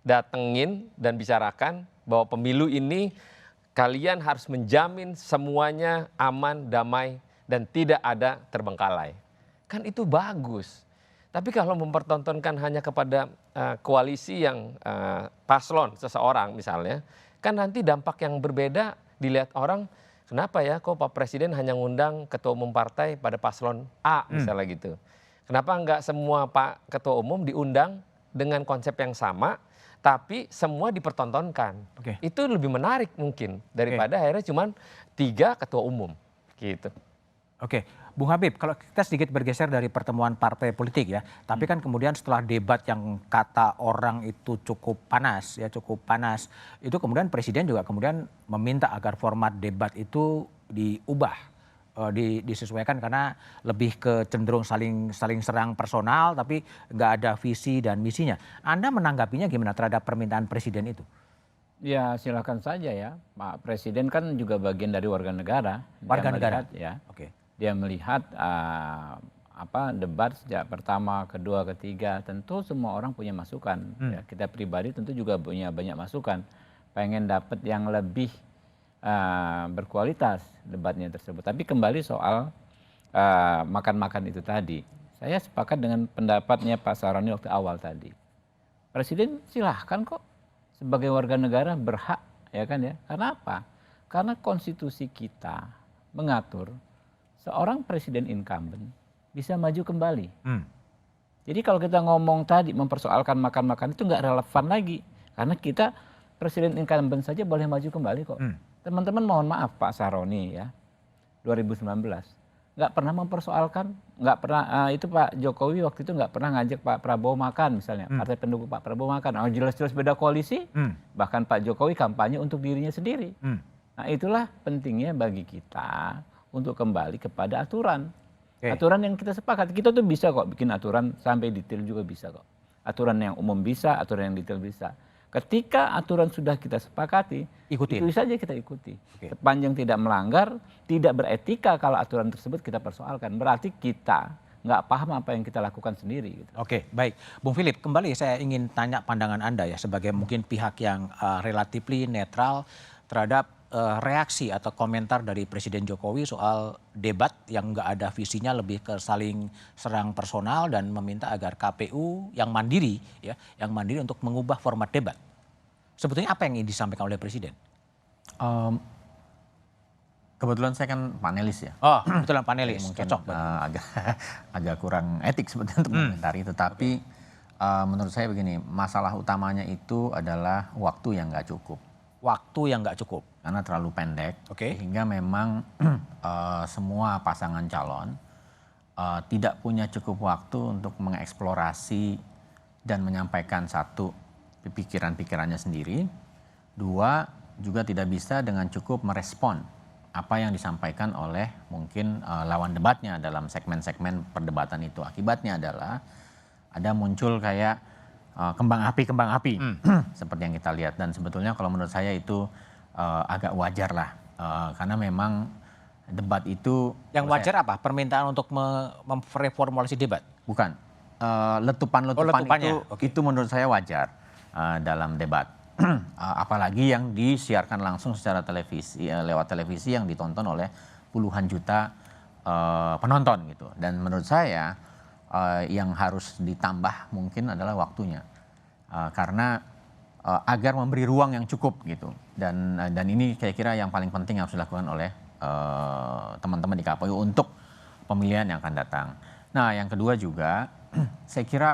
datengin dan bicarakan bahwa pemilu ini kalian harus menjamin semuanya aman, damai dan tidak ada terbengkalai. Kan itu bagus. Tapi kalau mempertontonkan hanya kepada koalisi yang paslon seseorang misalnya, kan nanti dampak yang berbeda dilihat orang, kenapa ya kok Pak Presiden hanya ngundang ketua umum partai pada paslon A misalnya gitu. Kenapa enggak semua Pak Ketua Umum diundang dengan konsep yang sama, tapi semua dipertontonkan. Itu lebih menarik mungkin daripada akhirnya cuma 3 ketua umum gitu. Oke, Bung Habib, kalau kita sedikit bergeser dari pertemuan partai politik ya, tapi kan kemudian setelah debat yang kata orang itu cukup panas, itu kemudian Presiden juga kemudian meminta agar format debat itu diubah, disesuaikan karena lebih ke cenderung saling serang personal, tapi nggak ada visi dan misinya. Anda menanggapinya gimana terhadap permintaan Presiden itu? Ya silakan saja ya, Pak Presiden kan juga bagian dari warga negara. Warga negara? Ya. Oke. Dia melihat debat sejak pertama, kedua, ketiga, tentu semua orang punya masukan. Ya, kita pribadi tentu juga punya banyak masukan. Pengen dapat yang lebih berkualitas debatnya tersebut. Tapi kembali soal makan-makan itu tadi, saya sepakat dengan pendapatnya Pak Saroni waktu awal tadi. Presiden silahkan kok sebagai warga negara berhak, ya kan ya. Karena apa? Karena konstitusi kita mengatur seorang presiden incumbent bisa maju kembali. Jadi kalau kita ngomong tadi mempersoalkan makan-makan itu nggak relevan lagi. Karena kita presiden incumbent saja boleh maju kembali kok. Teman-teman mohon maaf Pak Saroni ya, 2019 nggak pernah mempersoalkan, nggak pernah itu Pak Jokowi waktu itu nggak pernah ngajak Pak Prabowo makan misalnya, partai pendukung Pak Prabowo makan. Jelas-jelas beda koalisi, bahkan Pak Jokowi kampanye untuk dirinya sendiri. Nah itulah pentingnya bagi kita untuk kembali kepada aturan. Aturan yang kita sepakati, kita tuh bisa kok bikin aturan sampai detail juga bisa kok. Aturan yang umum bisa, aturan yang detail bisa. Ketika aturan sudah kita sepakati, itu saja kita ikuti. Sepanjang tidak melanggar, tidak beretika kalau aturan tersebut kita persoalkan. Berarti kita nggak paham apa yang kita lakukan sendiri. Gitu. Oke, baik. Bung Philip, kembali saya ingin tanya pandangan Anda ya sebagai mungkin pihak yang relatively netral terhadap reaksi atau komentar dari Presiden Jokowi soal debat yang nggak ada visinya, lebih ke saling serang personal dan meminta agar KPU yang mandiri untuk mengubah format debat. Sebetulnya apa yang ingin disampaikan oleh Presiden? Kebetulan saya kan panelis ya. Oh, kebetulan panelis. Mungkin cocok. agak kurang etik sebetulnya untuk mengomentari itu. Tapi menurut saya begini, masalah utamanya itu adalah waktu yang nggak cukup. Waktu yang nggak cukup. Karena terlalu pendek, sehingga memang semua pasangan calon tidak punya cukup waktu untuk mengeksplorasi dan menyampaikan satu, pikiran-pikirannya sendiri. Dua, juga tidak bisa dengan cukup merespon apa yang disampaikan oleh mungkin lawan debatnya dalam segmen-segmen perdebatan itu. Akibatnya adalah ada muncul kayak kembang api seperti yang kita lihat, dan sebetulnya kalau menurut saya itu agak wajar lah karena memang debat itu yang wajar apa? Permintaan untuk mereformulasi debat? Bukan. Letupan-letupan itu menurut saya wajar dalam debat. Apalagi yang disiarkan langsung secara televisi, lewat televisi yang ditonton oleh puluhan juta penonton gitu. Dan menurut saya yang harus ditambah mungkin adalah waktunya, karena agar memberi ruang yang cukup gitu. Dan ini kira-kira yang paling penting yang harus dilakukan oleh teman-teman di KPU untuk pemilihan yang akan datang. Nah yang kedua juga saya kira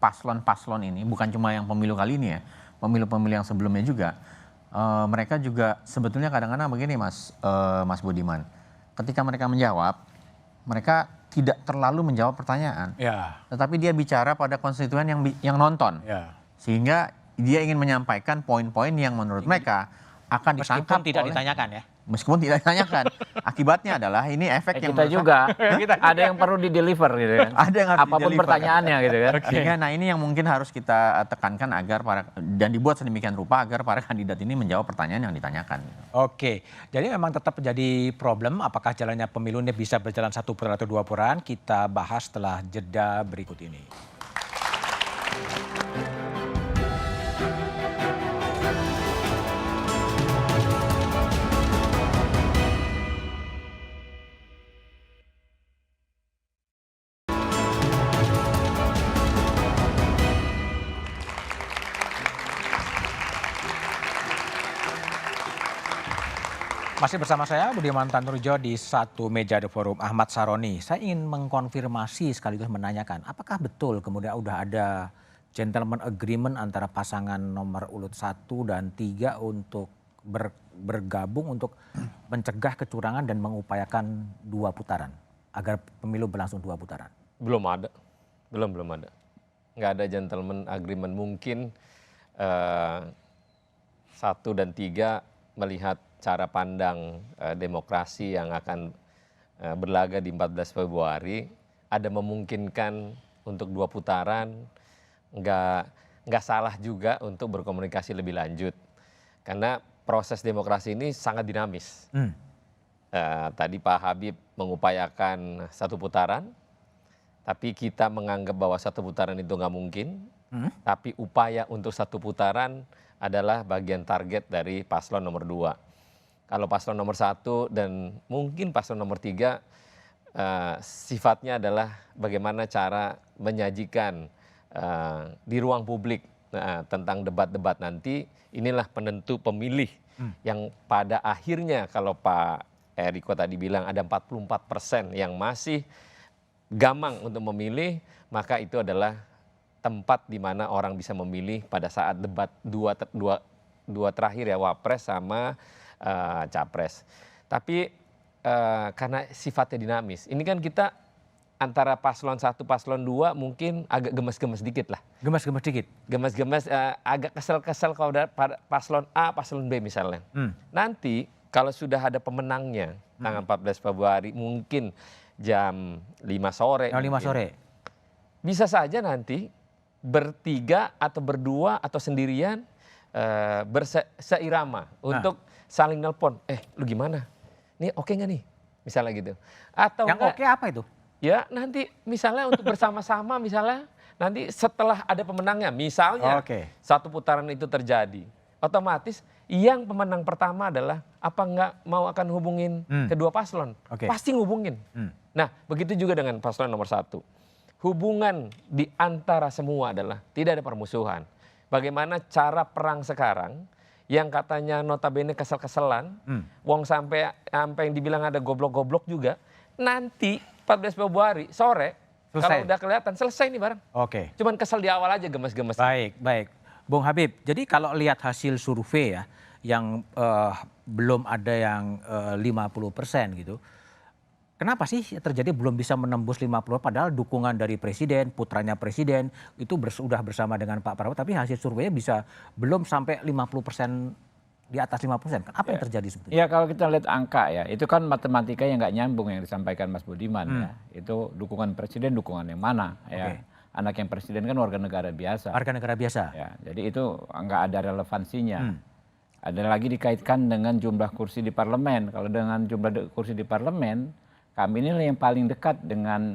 paslon-paslon ini bukan cuma yang pemilu kali ini ya, pemilu-pemilu yang sebelumnya juga mereka juga sebetulnya kadang-kadang begini Mas Budiman, ketika mereka menjawab, mereka tidak terlalu menjawab pertanyaan, tetapi dia bicara pada konstituen yang nonton, sehingga dia ingin menyampaikan poin-poin yang menurut mereka akan ditangkap meskipun tidak ditanyakan. Akibatnya adalah ini efek yang kita juga ada yang perlu di-deliver gitu kan. Ada yang harus apapun pertanyaannya gitu kan. Sehingga nah ini yang mungkin harus kita tekankan agar dan dibuat sedemikian rupa agar para kandidat ini menjawab pertanyaan yang ditanyakan. Oke, jadi memang tetap menjadi problem apakah jalannya pemilu ini bisa berjalan 1 putaran atau 2 putaran. Kita bahas setelah jeda berikut ini. Masih bersama saya Budiman Tanurjo di satu meja The Forum. Ahmad Saroni, saya ingin mengkonfirmasi sekaligus menanyakan, apakah betul kemudian udah ada gentleman agreement antara pasangan nomor urut 1 dan 3 untuk bergabung untuk mencegah kecurangan dan mengupayakan 2 putaran agar pemilu berlangsung 2 putaran? Belum ada, belum ada. Nggak ada gentleman agreement. Mungkin 1 dan 3 melihat cara pandang demokrasi yang akan berlaga di 14 Februari, ada memungkinkan untuk 2 putaran, nggak salah juga untuk berkomunikasi lebih lanjut. Karena proses demokrasi ini sangat dinamis. Tadi Pak Habib mengupayakan 1 putaran, Tapi kita menganggap bahwa satu putaran itu nggak mungkin. Tapi upaya untuk satu putaran adalah bagian target dari paslon nomor 2. Kalau paslon nomor 1 dan mungkin paslon nomor 3 sifatnya adalah bagaimana cara menyajikan di ruang publik tentang debat-debat nanti. Inilah penentu pemilih yang pada akhirnya kalau Pak Eriko tadi bilang ada 44% yang masih gamang untuk memilih, maka itu adalah tempat di mana orang bisa memilih pada saat debat dua terakhir ya, Wapres sama Capres. Tapi karena sifatnya dinamis, ini kan kita antara paslon 1, paslon 2 mungkin agak gemes-gemes dikit lah. Gemes-gemes dikit? Gemes-gemes, agak kesel-kesel kalau ada paslon A, paslon B misalnya. Nanti kalau sudah ada pemenangnya tanggal 14 Februari mungkin jam 5 sore. Jam 5 sore. Bisa saja nanti bertiga atau berdua atau sendirian berseirama untuk saling nelpon. Lu gimana? Nih oke nggak nih? Misalnya gitu. Atau yang oke apa itu? Ya nanti misalnya untuk bersama-sama misalnya nanti setelah ada pemenangnya. Misalnya satu putaran itu terjadi. Otomatis yang pemenang pertama adalah apa nggak mau akan hubungin kedua paslon. Pasti ngubungin. Nah begitu juga dengan paslon nomor 1. Hubungan di antara semua adalah tidak ada permusuhan. Bagaimana cara perang sekarang yang katanya notabene kesel-keselan, wong sampai yang dibilang ada goblok-goblok juga, nanti 14 Februari sore kalau udah kelihatan selesai nih bareng. Cuman kesel di awal aja gemes-gemes. Baik. Bung Habib, jadi kalau lihat hasil survei ya, yang belum ada yang 50% gitu, kenapa sih terjadi belum bisa menembus 50 padahal dukungan dari presiden, putranya presiden itu sudah bersama dengan Pak Prabowo, tapi hasil surveinya bisa belum sampai 50%, di atas 50%. Apa yang terjadi sebetulnya? Ya kalau kita lihat angka ya, itu kan matematika yang nggak nyambung yang disampaikan Mas Budiman ya. Itu dukungan presiden, dukungan yang mana ya. Anak yang presiden kan warga negara biasa. Warga negara biasa. Ya, jadi itu nggak ada relevansinya. Ada lagi dikaitkan dengan jumlah kursi di parlemen. Kalau dengan jumlah kursi di parlemen, kami ini yang paling dekat dengan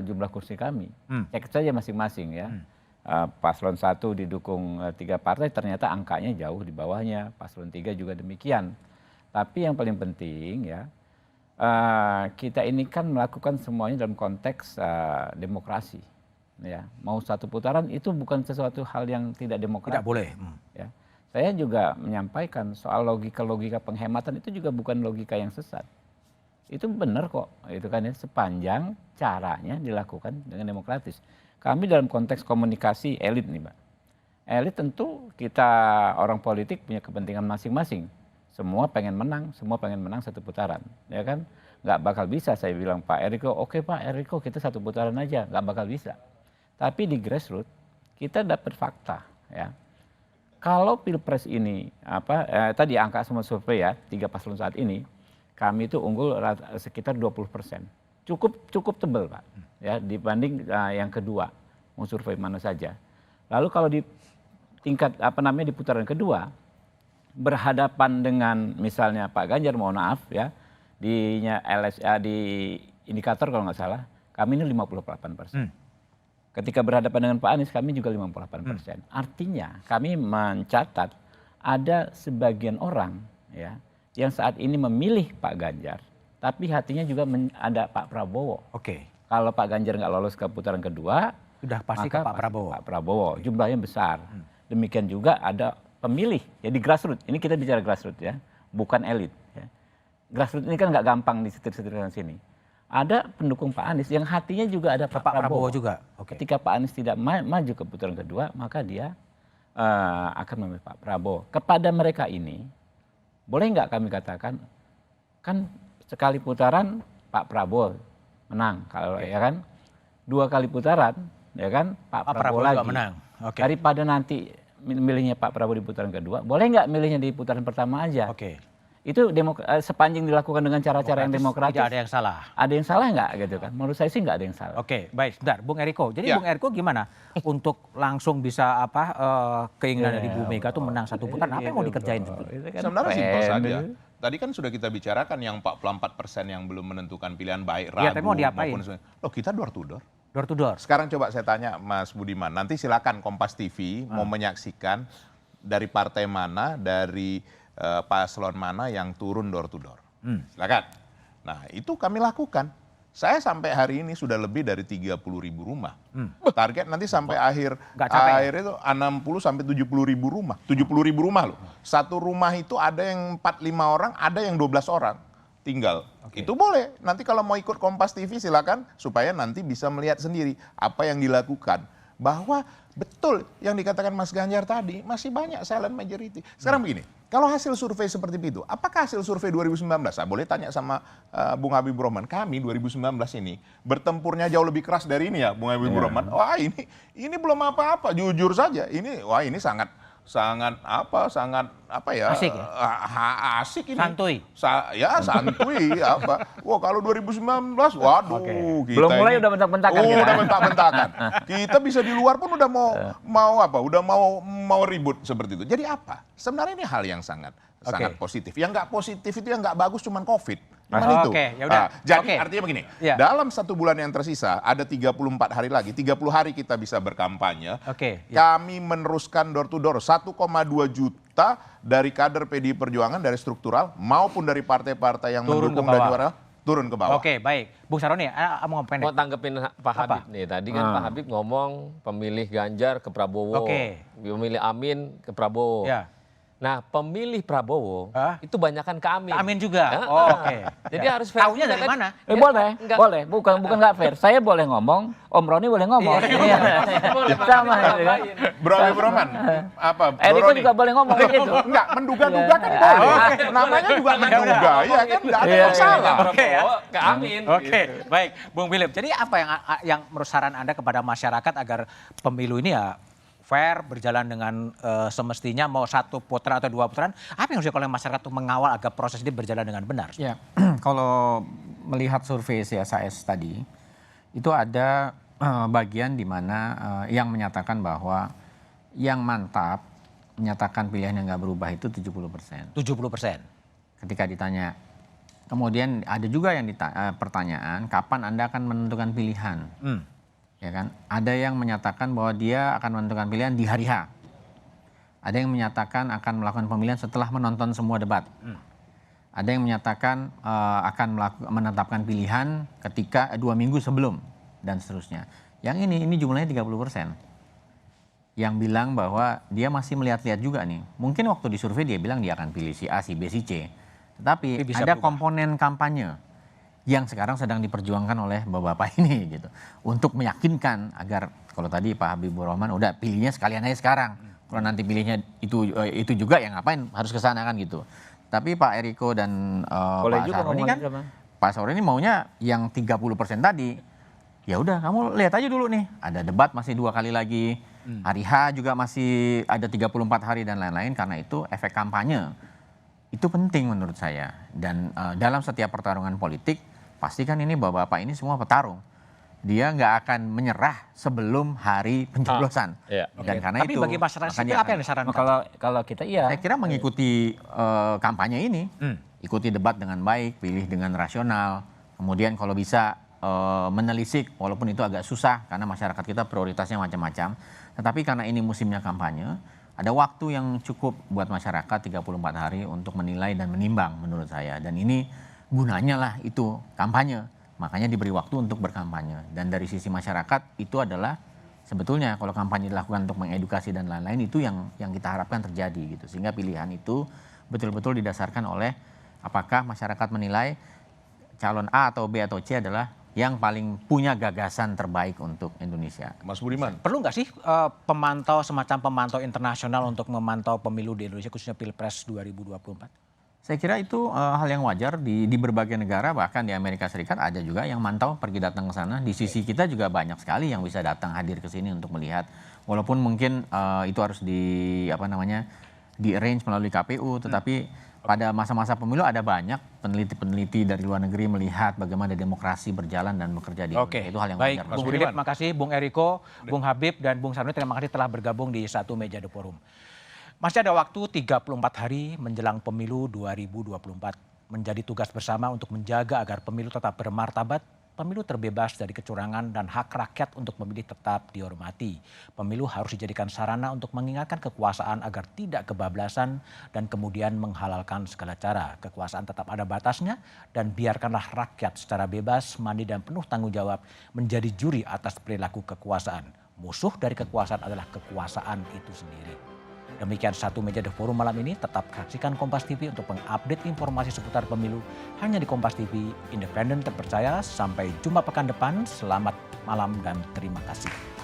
jumlah kursi kami. Cek saja masing-masing ya. Paslon 1 didukung 3 partai, ternyata angkanya jauh di bawahnya. Paslon 3 juga demikian. Tapi yang paling penting ya, kita ini kan melakukan semuanya dalam konteks demokrasi. Ya, mau satu putaran itu bukan sesuatu hal yang tidak demokratis. Tidak boleh. Ya. Saya juga menyampaikan soal logika penghematan itu juga bukan logika yang sesat. Itu benar kok, itu kan ya, sepanjang caranya dilakukan dengan demokratis. Kami dalam konteks komunikasi elit nih, Mbak. Elit tentu kita orang politik punya kepentingan masing-masing. Semua pengen menang satu putaran, ya kan? Nggak bakal bisa saya bilang Pak Eriko, oke Pak Eriko kita satu putaran aja, nggak bakal bisa. Tapi di grassroots kita dapat fakta, ya. Kalau pilpres ini tadi angka semua survei ya, 3 paslon saat ini, kami itu unggul sekitar 20%. Cukup tebal Pak, ya dibanding yang kedua, mau survei mana saja. Lalu kalau di tingkat di putaran kedua, berhadapan dengan misalnya Pak Ganjar, mohon maaf ya, di LSA di indikator kalau nggak salah, kami ini 58%. Ketika berhadapan dengan Pak Anies, kami juga 58%. Artinya kami mencatat ada sebagian orang ya yang saat ini memilih Pak Ganjar, tapi hatinya juga ada Pak Prabowo. Kalau Pak Ganjar nggak lolos ke putaran kedua, sudah pasti ke Pak Prabowo. Pak Prabowo, jumlahnya besar. Demikian juga ada pemilih, jadi grassroots. Ini kita bicara grassroots ya, bukan elit. Ya. Grassroots ini kan nggak gampang disetir-setir sini. Ada pendukung Pak Anies yang hatinya juga ada Pak Prabowo juga. Ketika Pak Anies tidak maju ke putaran kedua, maka dia akan memilih Pak Prabowo. Kepada mereka ini, boleh nggak kami katakan, kan sekali putaran Pak Prabowo menang, kalau ya kan 2 kali putaran, ya kan Pak Prabowo lagi menang. Daripada nanti milihnya Pak Prabowo di putaran kedua, boleh nggak milihnya di putaran pertama aja? Itu sepanjang dilakukan dengan cara-cara yang demokratis. Tidak ada yang salah. Ada yang salah nggak gitu kan? Menurut saya sih nggak ada yang salah. Baik, sebentar, Bung Eriko. Jadi Bung Eriko gimana untuk langsung bisa keinginan dari Bu Mega itu menang satu putaran? Apa yang mau dikerjain? Sebenarnya simpel saja. Tadi kan sudah kita bicarakan yang 44% yang belum menentukan pilihan baik, ragu maupun. Mau diapain? Loh kita door to door. Door to door. Sekarang coba saya tanya Mas Budiman, nanti silakan Kompas TV mau menyaksikan dari partai mana, dari paslon mana yang turun door to door. Silakan. Nah itu kami lakukan. Saya sampai hari ini sudah lebih dari 30.000 rumah. Target nanti sampai akhir itu 60 sampai 70.000 rumah. 70.000 rumah loh. Satu rumah itu ada yang 4-5 orang, ada yang 12 orang tinggal. Itu boleh. Nanti kalau mau ikut Kompas TV silakan supaya nanti bisa melihat sendiri apa yang dilakukan. Bahwa betul yang dikatakan Mas Ganjar tadi masih banyak silent majority. Sekarang begini, kalau hasil survei seperti itu, apakah hasil survei 2019? Boleh tanya sama Bung Habibur Rahman. Kami 2019 ini bertempurnya jauh lebih keras dari ini ya, Bung Habibur Rahman. Wah ini belum apa-apa, jujur saja. Ini sangat asik ya? Asik ini. Santuy. Santuy apa. Wah kalau 2019, waduh. Kita belum mulai udah bentak-bentakan. Udah bentak-bentakan. Kita bisa di luar pun udah mau ribut seperti itu. Jadi apa? Sebenarnya ini hal yang sangat positif. Yang nggak positif itu yang nggak bagus cuman COVID. Itu. Jadi artinya begini, dalam 1 bulan yang tersisa ada 34 hari lagi, 30 hari kita bisa berkampanye. Kami meneruskan door to door 1,2 juta dari kader PDI Perjuangan, dari struktural maupun dari partai-partai yang mendukung dan juara turun ke bawah. Oke, baik. Bung Saroni, mau ngomong pendek. Mau tanggepin Pak Habib nih. Tadi kan Pak Habib ngomong pemilih Ganjar ke Prabowo, pemilih Amin ke Prabowo. Nah, pemilih Prabowo itu banyakan ke Amin. Amin juga. Jadi harus fair. Taunya dari mana? Boleh. Bukan nggak fair. Saya boleh ngomong, Om Roni boleh ngomong. Sama kan. Bro Habibur Rahman, apa? Eriko juga boleh ngomong gitu. Enggak, menduga-duga kan boleh. Namanya juga menduga, ya kan? Enggak ada masalah. Ke Amin. Baik. Bung Philip, jadi apa yang menurut saran Anda kepada masyarakat agar pemilu ini ya fair, berjalan dengan semestinya, mau 1 putaran atau 2 putaran, apa yang harus dilakukan oleh masyarakat untuk mengawal agar proses ini berjalan dengan benar? Ya, kalau melihat survei CSIS tadi, itu ada bagian di mana yang menyatakan bahwa yang mantap menyatakan pilihan yang nggak berubah itu 70%. 70%? Ketika ditanya. Kemudian ada juga yang pertanyaan, kapan Anda akan menentukan pilihan? Ya kan? Ada yang menyatakan bahwa dia akan menentukan pilihan di hari H. Ada yang menyatakan akan melakukan pemilihan setelah menonton semua debat. Ada yang menyatakan akan menetapkan pilihan ketika 2 minggu sebelum dan seterusnya. Yang ini jumlahnya 30%. Yang bilang bahwa dia masih melihat-lihat juga nih. Mungkin waktu di survei dia bilang dia akan pilih si A, si B, si C. Tetapi ada komponen kampanye yang sekarang sedang diperjuangkan oleh bapak-bapak ini gitu. Untuk meyakinkan agar kalau tadi Pak Habibur Rahman udah pilihnya sekalian aja sekarang. Kalau nanti pilihnya itu juga ya ngapain harus kesana kan gitu. Tapi Pak Eriko dan Pak Saroni kan, Pak Saroni maunya yang 30% tadi. Ya udah kamu lihat aja dulu nih. Ada debat masih 2 kali lagi. Hari H juga masih ada 34 hari dan lain-lain. Karena itu efek kampanye itu penting menurut saya. Dan dalam setiap pertarungan politik pastikan ini bapak-bapak ini semua petarung. Dia nggak akan menyerah sebelum hari pencoblosan. Dan karena tapi itu. bagi masyarakat sipil apa yang disarankan? Kalau kita saya kira mengikuti kampanye ini, ikuti debat dengan baik, pilih dengan rasional. Kemudian kalau bisa menelisik, walaupun itu agak susah karena masyarakat kita prioritasnya macam-macam. Tetapi karena ini musimnya kampanye, ada waktu yang cukup buat masyarakat 34 hari untuk menilai dan menimbang menurut saya. Dan ini gunanya lah itu kampanye, makanya diberi waktu untuk berkampanye. Dan dari sisi masyarakat itu adalah sebetulnya kalau kampanye dilakukan untuk mengedukasi dan lain-lain itu yang kita harapkan terjadi gitu. Sehingga pilihan itu betul-betul didasarkan oleh apakah masyarakat menilai calon A atau B atau C adalah yang paling punya gagasan terbaik untuk Indonesia. Mas Budiman. Perlu nggak sih semacam pemantau internasional untuk memantau pemilu di Indonesia khususnya Pilpres 2024? Saya kira itu hal yang wajar di berbagai negara, bahkan di Amerika Serikat ada juga yang mantau pergi datang ke sana. Di sisi kita juga banyak sekali yang bisa datang hadir ke sini untuk melihat. Walaupun mungkin itu harus di arrange melalui KPU, tetapi pada masa-masa pemilu ada banyak peneliti-peneliti dari luar negeri melihat bagaimana demokrasi berjalan dan bekerja di Indonesia. Itu hal yang wajar. Baik, Bung Philip, terima kasih. Bung Eriko, Bung Habib, dan Bung Saroni, terima kasih telah bergabung di satu meja The Forum. Masih ada waktu 34 hari menjelang pemilu 2024. Menjadi tugas bersama untuk menjaga agar pemilu tetap bermartabat, pemilu terbebas dari kecurangan dan hak rakyat untuk memilih tetap dihormati. Pemilu harus dijadikan sarana untuk mengingatkan kekuasaan agar tidak kebablasan dan kemudian menghalalkan segala cara. Kekuasaan tetap ada batasnya dan biarkanlah rakyat secara bebas, mandiri dan penuh tanggung jawab menjadi juri atas perilaku kekuasaan. Musuh dari kekuasaan adalah kekuasaan itu sendiri. Demikian Satu Meja The Forum malam ini. Tetap saksikan Kompas TV untuk mengupdate informasi seputar pemilu hanya di Kompas TV, independen terpercaya. Sampai jumpa pekan depan. Selamat malam dan terima kasih.